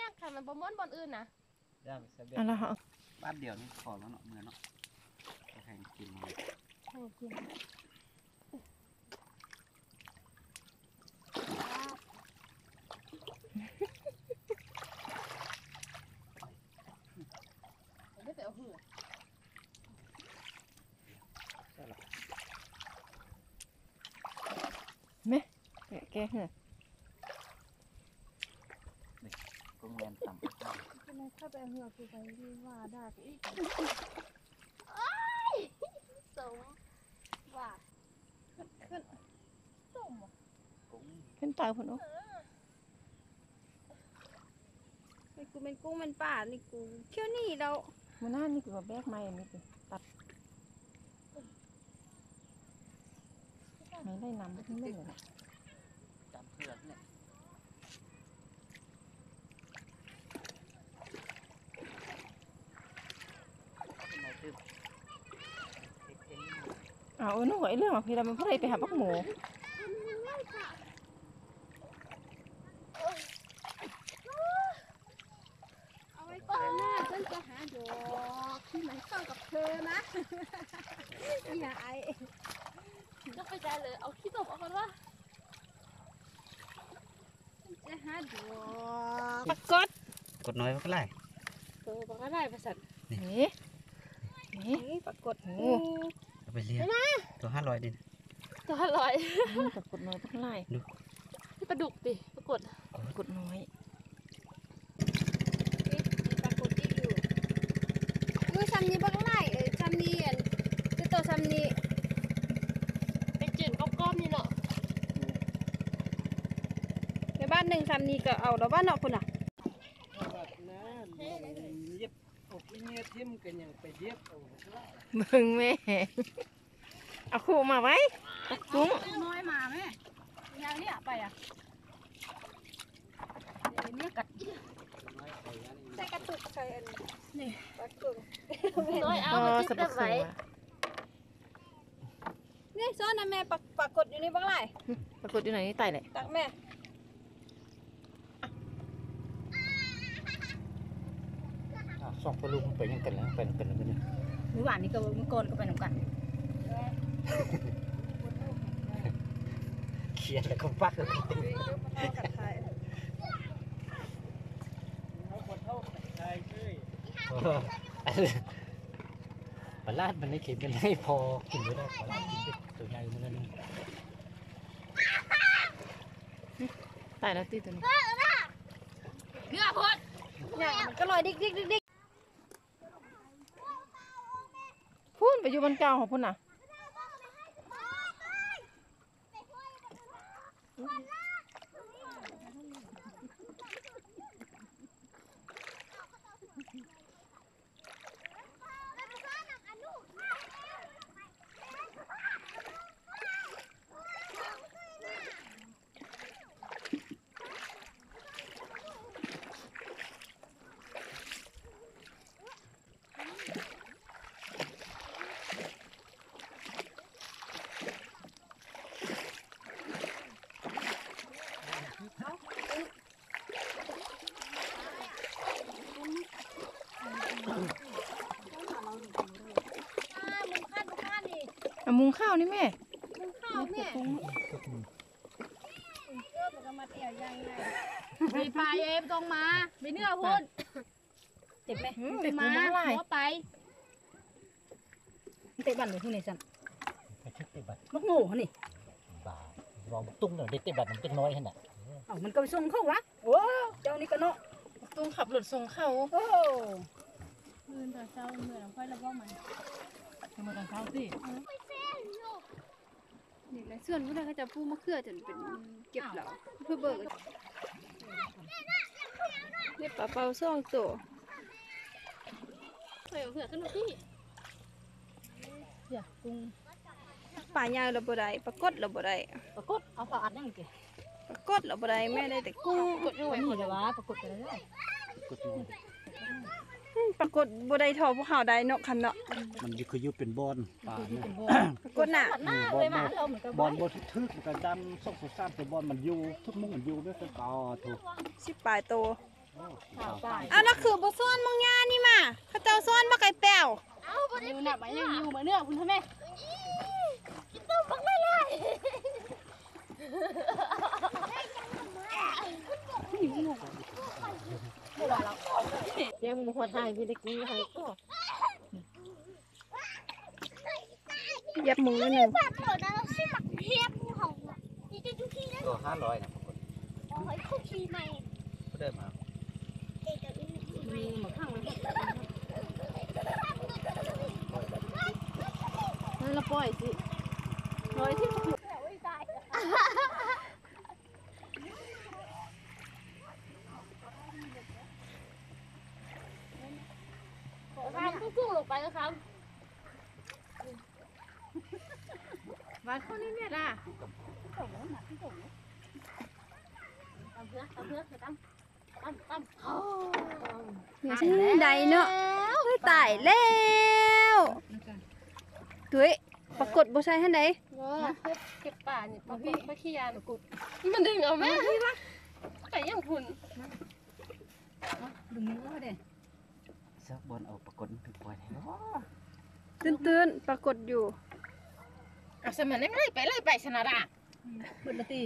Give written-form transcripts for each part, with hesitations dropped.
ยากค่ะมันบ่ม้วนบอนอื่นนะได้ไปเสียเบ็ดอะไรเหรอบ้านเดียวนี่ขอแล้วเนาะเงินเนาะแข่งกินมาให้กินได้ไปเอาหือไหมแกเหรอกุ้งแมนต่ำทำไมเข้าไปเอาหือคือไปที่ว่าได้อีกสมว่าขึ้นสมกุ้งขึ้นตายพุ่นโอ้นี่กูเป็นกุ้งเป็นป่านี่กูเที่ยวนี่เรามันน่านี่คือว่าแบกไม้อันนี้คือตัดไม่ได้นำไม่ได้เลยจำเพื่อนเนี่ยนู่นไอ้เรื่องของพี่เรามันพอได้ไปหาปักหมูเอาไว้ก่อนหน้าเพื่อนจะหาดอกที่มันเข้ากับเธอนะอย่าไอก็ไปใจเลยเอาขี้ตบเอากันว่าจะหาดอกปรากฏกดน้อยก็ไล่ตัวปรากฏได้ประสันนี่ปรากฏโอ้เอาไปเลี้ยงตัว500ดิตัวอร่อยปรากฏน้อยปักไล่ดูนี่ปลาดุกดิปรากฏน้อยปรากฏที่อยู่มือซ้ำนี้บักไล่ซ้ำนี้คือตัวซ้ำนี้ไปจืดก้อมๆนี่เนาะในบ้านหนึ่งซ้ำนี้ก็เอาแล้วบ้านเนาะคุณอ่ะเย็บอกเงี้ยทิ่มกันอย่างไปเย็บเอามึงแม่เอาคู่มาไว้กุ้งน้อยมาแม่ยังเนี่ยไปอ่ะเนี่ยกัดใส่กระตุกใส่อันนี่ปลากุ้งน้อยเอาไปจิ้มได้ไหมนี่ซ้อนนะแม่ปลากดอยู่นี่บ้างไรปรากฏอยู่ไหนนี่ไต่เลยตักแม่สองพลุงไปยังกันแล้วไปกันแล้วเนี่ยหรือหวานนี่ก็มันโกนก็ไปหนุ่มกันเขียนแล้วก็ปักเลยปลาลาดมันไม่เข็มกันให้พอกินไม่ได้ปลาลาดกินตัวใหญ่มันนั่นไต่แล้วตีตัวนี้เนื้อพดเนี่ยมันก็ลอยดิ๊กพูนไปอยู่บนเก่าของพุ่นน่ะมุงข้าวนี่แม่มุงข้าวแม่เกือบกับมาเตี่ยวยังไงไปปลายตรงมาไปเนื้อพูดเจ็บไหมเตะมาหัวไปเตะบันหรือที่ไหนจันไปเช็คเตะบัตรลูกโง่นี่บ่าลองตุ้งหน่อยเตะบัตรมันจะน้อยขนาดมันก็ไปส่งเข้าวะโอ้เจ้านี่ก็เนาะตุ้งขับรถส่งเข้าโอ้มือต่อเช้ามือหลังค่อยระวังมันมือต่อเช้าสิเด็กไรส่วนพวกนั้นก็จะพูดมะเขือจนเป็นเก็บเหล่าเพื่อเบิกเนี่ยปลาเป่าซ่องตัวเผื่อขึ้นมาที่อยากกุ้งปลาใหญ่เราบ่ได้ปลากดเราบ่ได้ปรากฏเอาปลาอัดยังไงปลากดเราบ่ได้แม่ได้แต่กุ้งกดยังไงนี่เลยวะปรากฏไปเลยปรากฏบ่ได้ทอพวกเขาได้เนาะคันเนาะมันคือยุบเป็นบอลป่าเนี่ยปรากฏน่ะบอลทึกมันก็ดันซอกซ่านแต่บอลมันอยู่ทุกมุ้งมันอยู่ด้วยก็ถูก10 ปลายโต เอาแล้วคือบ่ซ้อนมองงานนี่มาเขาเจ้าซ้อนมาไก่แป้ว เอาบ่ได้หนักไปยังอยู่มาเนื้อคุณทำไมกินต้มบักได้เลยยังมีหัวทางพี่ตะกี้ค่ะก็ ยับมือหนึ่ง แบบโหลดแล้วสิบักเทียบของนี่จะทุกที่นะ ตัว500นะปรากฏ โอ้ยคุกคีใหม่ ก็ได้มา มีหมกข้างมันนั่นละปล่อยสิปล่อยที่มันไม่ตายครับกุ้งลงไปนะครับวานข้อนี้เนี่ยล่ะตำเพื่อตำเพื่อตำ ใดเนาะตายแล้วตุ้ยปรากฏบ่ใช่ท่านใด ว่าเก็บป่าเนี่ยปะพี่ปะขี้ยาหนูกุดมันดึงเอาแม่ไปยังพุ่น ซักบอลเอาปรากฏถึงปล่อยแล้ว ตื้นๆปรากฏอยู่ เอาสมันได้ไล่ไปชนะด่า เปิดละตี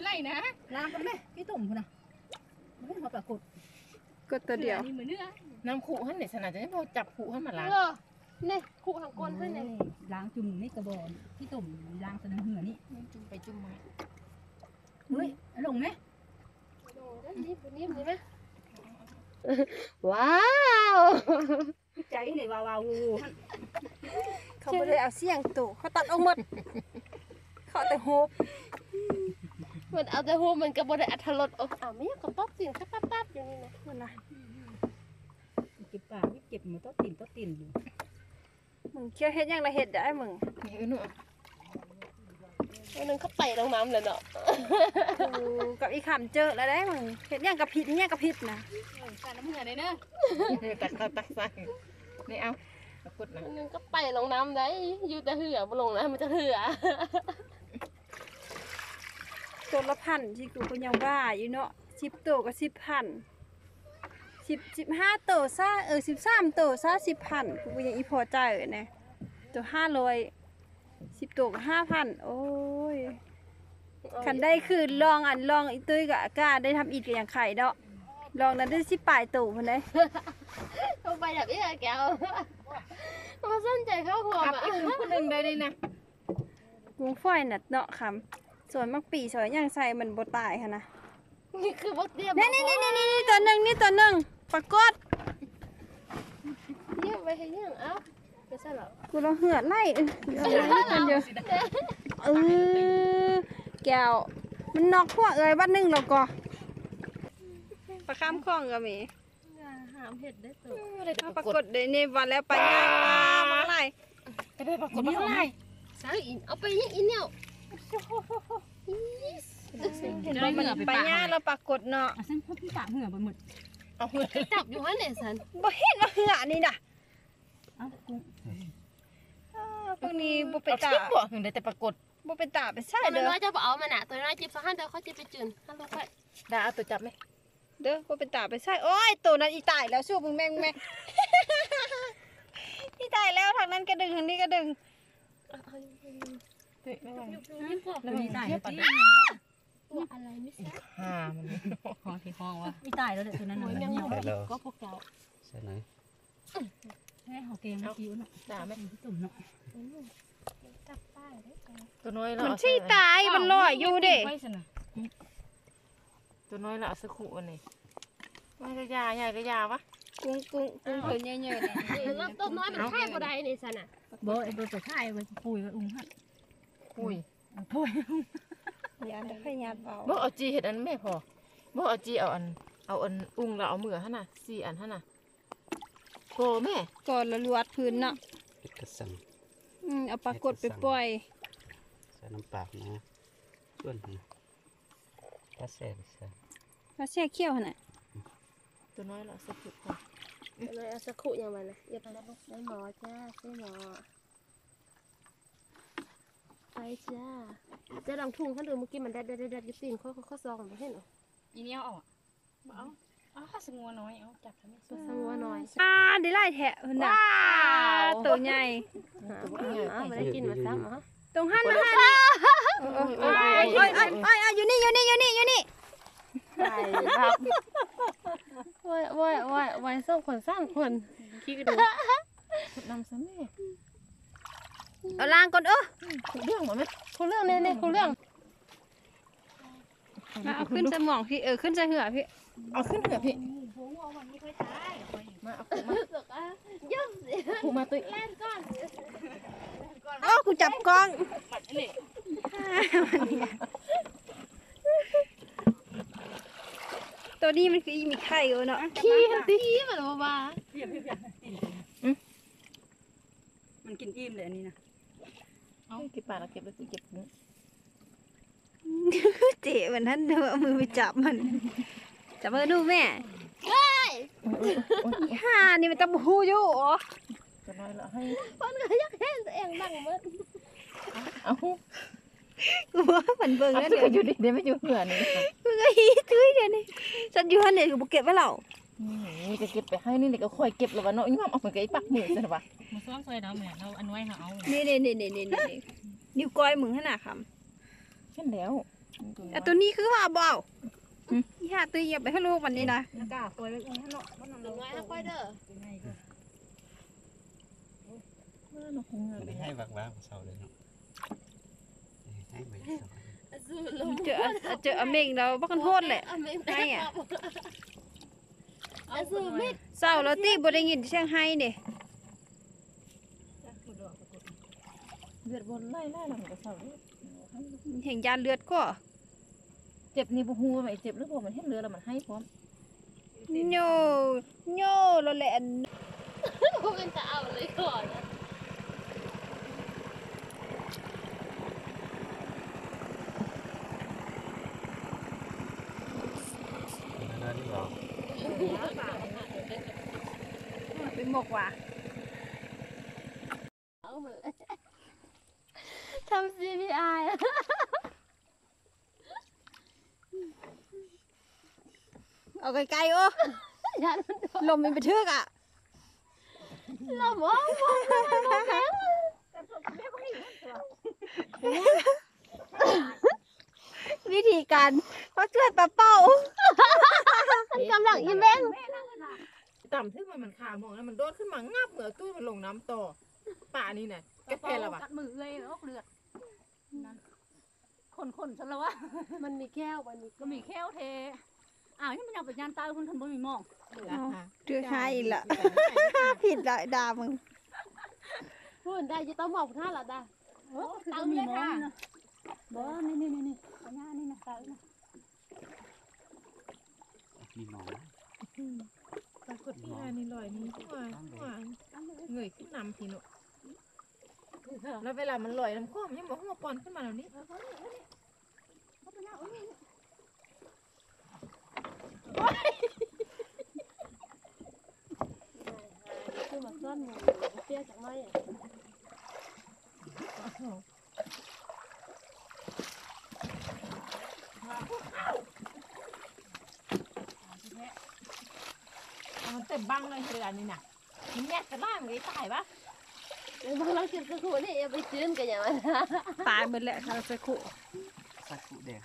ไล่นะ ล้างกันไหมพี่ตุ่มคุณนะไม่มาปรากฏ กดตัวเดียว นี่เหมือนเนื้อน้ำขู่หันเนี่ยชนะจะได้พอจับขู่หันมาล้างเนี่ยขู่ทางก้นให้เนี่ย ล้างจุ่มนี่กระบอกพี่ตุ่มล้างสนามเหือนี่ จุ่มไปจุ่มมา เฮ้ยลงไหม นี่ไหมว้าว ใจเนี่ยวาววู เขาบ่ได้เอาเสียงตู่เขาตัดออกหมดเขาแต่โฮบ มันเอาแต่หัวมันก็บ่ได้อัธรสไม่อยากก็ป๊อบเสียงปั๊บอยู่นี่นะ นั่นนะ เก็บป่าเก็บมันต้องติ่นอยู่ มึงเคี้ยวเฮ็ดหยังละเฮ็ดได้มึง นี่หนูวันนึงเขาไต่ลงน้ำเลยเนาะ กูกับอีขำเจอแล้วได้มึงเฮ็ดหยังกับผิดหยังกับผิดนะ ใส่น้ำเหงื่อเลยเนอะตักใส่นี่เอาปรากฏนะวันนึงก็ไต่ลงน้ำได้อยู่แต่เหือบ่ลงนะมันจะเหือ ตัวละพันที่กูก็ยังว่าอยู่เนาะ10ตัวก็10,000 15ตัวซะ13ตัวซะ10,000กูก็ยังอีพอใจเลยนะตัว500 10ตัวก็5,000โอ้ยคันได้คือลองอีตุ้ยกับอากาได้ทำอีกก็อย่างไข่เนาะลองนั้นได้10ปลายตัวพุ่นเด้ เขาไปแบบนี้แกวมาสนใจเข้าหัว ขับ อ่ะ อีกคนหนึ่งได้เลยนะ วงฝ้อยน่ะเนาะคำสวนมักปีสวยอย่างใส่มันบ่ตายค่ะนะ นี่คือบ่เตรียม นี่ตัวหนึ่งปรากฏ เนี่ยไปให้ยังเอ้าไม่ใช่หรอ กูลองเหือดไล่กันเยอะแก้วมันนอกพวกบ้านหนึ่งแล้วก็ปลาข้ามคลองก็มี หามเห็ดได้ตัว ปรากฏในวันแล้วไปย่างมาอะไร จะไปปรากฏว่าอะไรสาวอินเอาไปยังอินเนี่ย มันไปย่างแล้วปรากฏเนาะ เส้นพวกพี่ปากเหือบนหมด เอาเหือจับอยู่ฮะเนี่ยสัน บ่เห็นว่าเหือนี่น่ะ เอ้ากุ้ง พวกนี้บ่เป็นตา บอกถึงได้แต่ปรากฏ บ่เป็นตาไปใส่ ตัว เด้อ น้อยจะเอามันอ่ะตัวน้อยจิบสักห้าเดียวเขาจิบไปจืนห้าลูกไปได้เอาตัวจับไหม เด้อบ่เป็นตาไปใส่โอ้ยตัวนั้นอีตายแล้วสู้มึงแม่งอีตายแล้วทางนั้นก็ดึงทางนี้ก็ดึง แล้วมีตายปัด ตัวอะไรไม่ทราบ มันคอที่คองวะมีตายแล้วเด็กตัวนั้น โอ้ย มัน ยัง เหี่ยว ก็พวกเรา ใช่ไหม แค่หอเกงคิ้วเนาะ ด่าไหม พี่ตุ่มเนาะ จับป้ายได้ ตัวน้อย มันสิตายมันลอยอยู่เด้ ตัวน้อยละสักขู่อันนี้ไม่ก็ยาใหญ่ก็ยาวะ กุ้งตัวใหญ่ๆนี่ แล้วตัวน้อยมันแค่บ่ได้นี่สันอ่ะ โบไอ้โบตัวข่ายไว้ปุยไว้อุ้งฮะ อุ้ย ปุย ยานค่อยยานเบา บ่เอาจีเห็ดอันแม่พอบ่เอาจีเอาอันอุ้งแล้วเอามือหั่นน่ะ4อันหั่นน่ะโกแม่ ก่อนละลวดพื้นเนาะ ปิดกระสัง เอาปลากดไปปล่อย ใส่น้ำปลานะส่วนนะถ้าแซ่บใส่ มาแช่เขี้ยวหั่นน่ะ ตัวน้อยละสักขู่พอ ตัวน้อยเอาสักคู่ยังไงนะอย่าไปแล้วได้หมอจ้าได้หมอไปจ้าจะลองทุ่งเขาดูเมื่อกี้มันได้ยิบตีนข้อซองมาให้หนู อีเนี้ยเอา เอา สงัวน้อยเอาจับทำไมสงัวน้อย ได้หลายแทะเพิ่นน่ะตัวใหญ่ ไม่ได้กินมาซ้ำเหรอ ตรงหันโอ้ยอยู่นี่ไปครับไว้ส่งคนสร้างคนคิดดู นำซะแม่ เอาล้างก่อนเรื่องหมดไหม คุณเรื่องเนี่ยคุณเรื่อง เอาขึ้นสมองพี่ขึ้นใส่เหือพี่ เอาขึ้นเถอะพี่มาเอาผูมาตุ้ย กูจับกล้องตัวนี้มันคือมีไข่เนาะ ขี้เหมือนบ้า มันกินอิ่มเลยอันนี้นะ เอาเก็บปลาแล้วเก็บแล้วเก็บนี้ เจ๋มันท่านเด้อเอามือไปจับมันจับมือดูแม่ฮ่านี่มันตะบูอยู่อ๋อ จะน้อยละให้ คนก็อยากเห็นตัวเองดังมืด เอา กูว่ามันเบิ่ง เอา แล้ว เดี๋ เดี๋ยว ยวอยู่ดิเดี๋ยวไม่อยู่เหือนี่ กูก็ฮีจุ้ยเดี๋ยวนี้ฉันอยู่หันเนี่ยกูเก็บไว้แล้ว นี่จะเก็บไปให้นี่เด็กก็ค่อยเก็บแล้ววะเนาะยิ่งเอาไปกับไอ้ปักมือซะวะ มาซ้อมซอยเราแม่เราอันไว้เราเอา นี่นิ้วก้อยมึงขนาดค เช่นแล้ว ำแต่ตัวนี้คือว่าเบาอีห่าตัวเหยียบไปให้ลูกวันนี้นะ กล้าซอยไว้ให้เนาะมัน ถึงไว้ให้ค่อยเด้อ เราคงเง ไม่ ย ได้ให้วักเศร้าเลยเนาะให้ไปสอน เจออเมงเราบักกันโทษแหละให้อ่ะ ซื้อมิด เศร้าแล้วตีบ่ได้ยินเสียงไห้เนี่ย เดือดบนไล่เราก็เศร้า เห็นยาเลือดก็ เจ็บนี่บ่ฮู้ว่าเจ็บหรือบ่มันเห็นเรือแล้วมันให้พร้อม โยเราแหละ พวกมันจะเอาเลยก่อนนะ แล้วนี่หรอ เป็นหมกว่ะ เอาเหมือนทำ CPR เอาไกลๆโอ้ ยัน ลมมันไปทึกอ่ะ เราบอกวิธีการเขาช่วยปลาเป้าก ำลังยิ้มแย้ม ต่ำถึงมันขามองแล้วมันโดดขึ้นมางับเหนือตุ้ยมันลงน้ำต่อป่านี่น่ะแกแพ้แล้ววะ กัดมือเลยแล้วเลือดคนฉันแล้ววะ มันมีแก้วมันมี ก็มีแค่เทอ้าวนี่มันยังเป็นยานตายคนทันบ่มีมอง เดือดให้ละผิดด่ามึง พูดได้จะต้องบอกท่าละได้ ตั้งมีมองนะบ่นี่ปัญญานี่นะตายนะ มีหนอน ปรากฏที่งานนี่ลอยนี่หวานเงยขึ้นนำทีเนาะแล้วเวลามันลอยน้ำข้อมยังบอกว่าปอนขึ้นมาแล้วนี่ คือมาซ่อนเตี้ยจากไม้อะ มันเต็มบังเลยเรือนี่น่ะมันแยกกันบ้างมันตายปะ บางเราเก็บสักคนนี่อย่าไปจื้นกันอย่างนั้น ตายหมดแหละคาราเซคุ สักแดง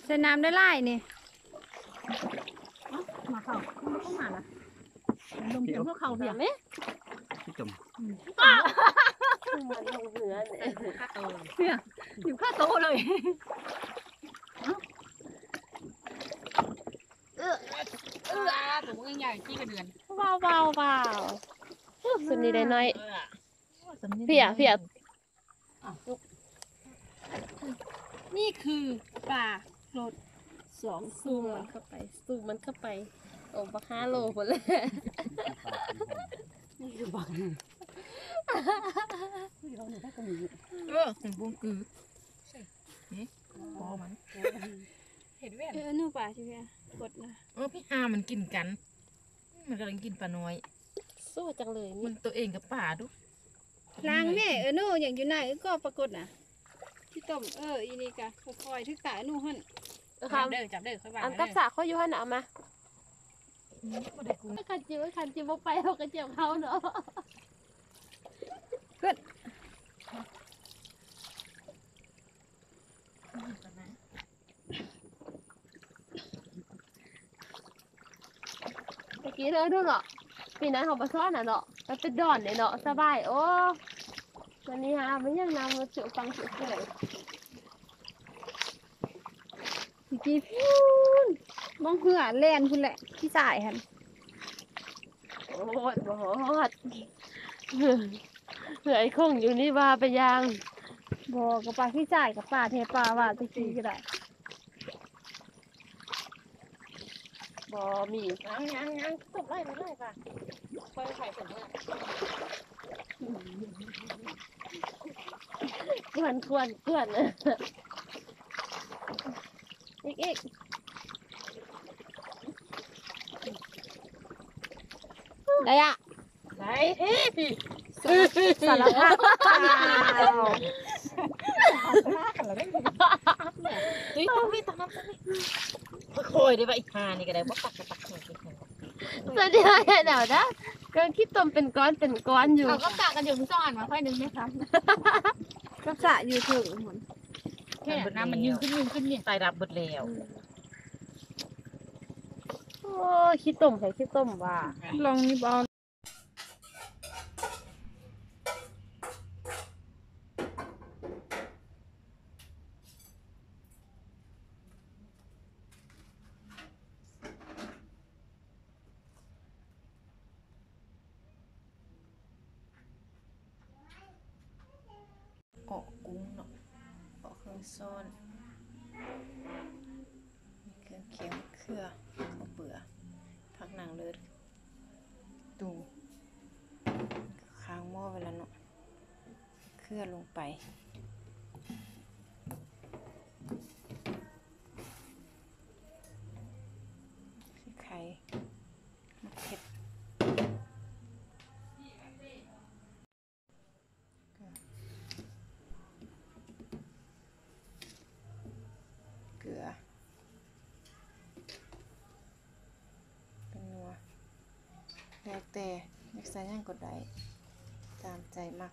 ใส่น้ำได้ไล่นี่ มาเข้ามาละลมเต็มพวกเขาเบีย ไหม พี่จม มันลงเหนือเนี่ย อยู่ข้าโตเลย ผมใหญ่ๆที่กระเดือน เบาสุดนี้ได้น้อยเพีย นี่คือปลาโลด2 ซูมมันเข้าไปโอ้บัก5 โลหมดเลย นี่คือบักนี่เราเนี่ยได้ก็มี ถึงบุ้งกือนี่พอมันเห็นแว่น นู่นปลาใช่ไหมกดนะ พี่อามันกินกันมันกำลังกินปลาน้อย สู้จังเลย มั นี่ นตัวเองกับป่าดู ล้างแม่นู่นอย่างอยู่ไหนก็ปรากฏนะที่ต้มอีนี่กะค่อยๆทึกตานู่นหั่น ค่ะ จับเด้อค่อยว่า อันกับสาเขาอยู่หันเอามา บ่ได้กุ้ง คันจิบ่ไปเขาก็เจ็บเขาเนาะ ขึ้น ตะกี้เลยดูเนาะปีนั้นเขาบ่ซ้อนน่ะเนาะมันเป็นดอนเลยเนาะสบายโอ้วันนี้หามันยังนำมาจุฟังสุดเลย เมื่อกี้พูนมองเหือแล่นพุ่นแหละพี่จ่ายหั่น โอ้ยบ่ฮอดเหนื่อยคงอยู่นี่ว่าไปยัง บ่กับปลาพี่จ่ายกับปลาเทปลาว่าตะกี้ก็ได้ บ่มี ยังตบไล่ค่ะไปไข่ถึง กวนอีก ได้อะ ไหน สารภาพ ตุ้ยต้องให้ตามน้ำโอยได้ป่ะอีกหานี่ก็ได้บ่ตักหน่อยสิ สวัสดีค่ะเดี๋ยวนะก็คิดต้มเป็นก้อนอยู่ เราก็ตักกันอยู่2อันมาค่อยนึงไหมคะ ก็จะอยู่ถึงหุ่น แค่น้ำมันยืนขึ้นนี่ตายดับเบิดแล้ว โอ้คิดต้มใส่คิดต้มว่า ลองนี่บอล ออกกุ้งเนาะออกเครื่องซ่อนมีเครื่องเคียงเครือข้าวเบื่อผักนางเลิศตูค้างหม้อไว้แล้วเนาะเครือลงไปไข่มะเขือเกลือเป็นนัวแล้วแต่อยากใส่หยังก็ได้ตามใจมัก